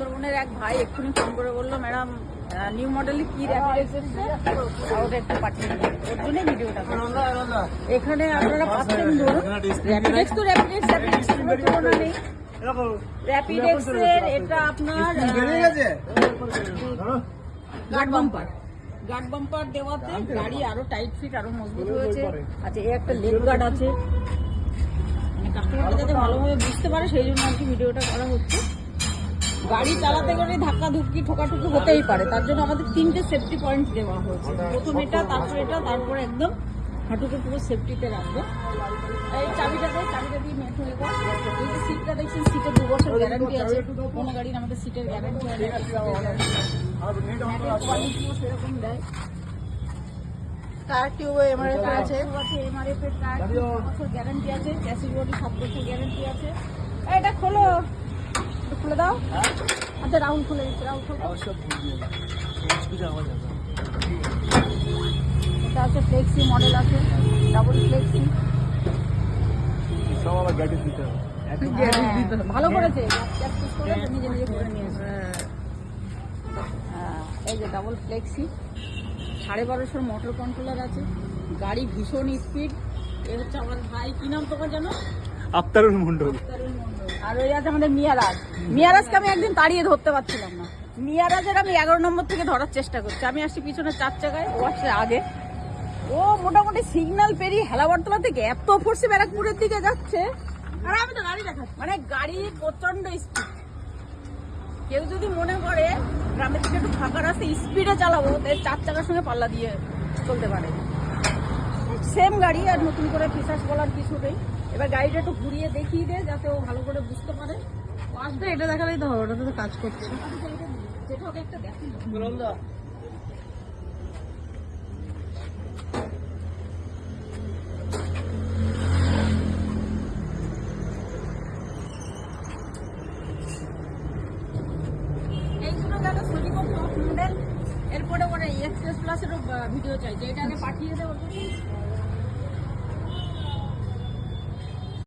সুন্দরবনের এক ভাই এক্ষুনি ফোন করে বললো ম্যাডাম নিউ মডেলে কি র্যাপিড এসেছে ওটা একটু পাঠিয়ে দিন, ওর জন্যই ভিডিওটা। এখানে আপনারা পাচ্ছেন ধরুন র্যাপিড এক্স তো র্যাপিড এক্স কোনো তুলনা নেই। র্যাপিড এক্স এর এটা আপনার গার্ড বাম্পার দেওয়াতে গাড়ি আরো টাইট ফিট আরো মজবুত হয়েছে। আচ্ছা এই একটা লেগ গার্ড আছে, মানে কাস্টমারটা যাতে ভালোভাবে বুঝতে পারে সেই জন্য আর কি ভিডিওটা করা হচ্ছে। গাড়ি চালাতে গেলে ধাক্কা ধুক্কি ঠোকাঠুকি হতেই পারে, তার জন্য আমাদের 3টে সেফটি পয়েন্ট দেওয়া হয়েছে। প্রথম এটা, তারপর এটা, তারপর একদম হাঁটুকে পুরো সেফটিতে রাখবে। এই চাবিটা দিয়ে মেট হয়ে গেল। এই যে সিটটা দেখছেন, সিটের 2 বছর গ্যারান্টি আছে। কোনো গাড়ির আমাদের সিটের গ্যারান্টি হয় না, সেরকম দেয়। টায়ার টিউব এমআরএফ আছে, এমআরএফ এর টায়ার 2 বছর গ্যারান্টি আছে। চ্যাসিস বডি 7 বছর গ্যারান্টি আছে। এটা খোলো, খুলে দাও। আচ্ছা রাহুল খুলে দিচ্ছে, রাহুল খুলে। এটা আছে ফ্লেক্সি মডেল আছে, ডাবল ফ্লেক্সি। ভালো করেছে, নিজে নিজে করে নিয়েছে। এই যে ডাবল ফ্লেক্সি, 1250 মোটর কন্ট্রোলার আছে। গাড়ি ভীষণ স্পিড। এ হচ্ছে আমার ভাই, কি নাম তোমার জানো? আফতারুল মন্ডল। আর ওই আছে আমাদের মিয়ারাজ। মিয়ারাজকে আমি একদিন তাড়িয়ে ধরতে পারছিলাম না। মিয়ারাজের আমি 11 নম্বর থেকে ধরার চেষ্টা করছি। আমি আসছি পিছনে 4 চাকায়, ও আসছে আগে। ও মোটামুটি সিগন্যাল পেরিয়ে হেলাবরতলা থেকে এত ফোর্সে ব্যারাকপুরের দিকে যাচ্ছে, আর আমি তো গাড়ি দেখাচ্ছি। মানে গাড়ি প্রচন্ড স্পিড। কেউ যদি মনে করে গ্রামের থেকে একটু ফাঁকা রাস্তা স্পিডে চালাবো, তাই 4 চাকার সঙ্গে পাল্লা দিয়ে চলতে পারে। সেম গাড়ি, আর নতুন করে ফিচার্স বলার কিছু নেই। এবার গাড়িটা একটু ঘুরিয়ে দেখিয়ে দে, যাতে ও ভালো করে বুঝতে পারে। আসবে এটা দেখালেই তো হবে, ওটাতে তো কাজ করছে। যেটা ওকে একটা দেখি এইগুলো গেল সলিকো টপ মডেল। এরপরে ওরা এক্সপ্রেস প্লাসেরও ভিডিও চাই, যে এটা আগে পাঠিয়ে দেবো।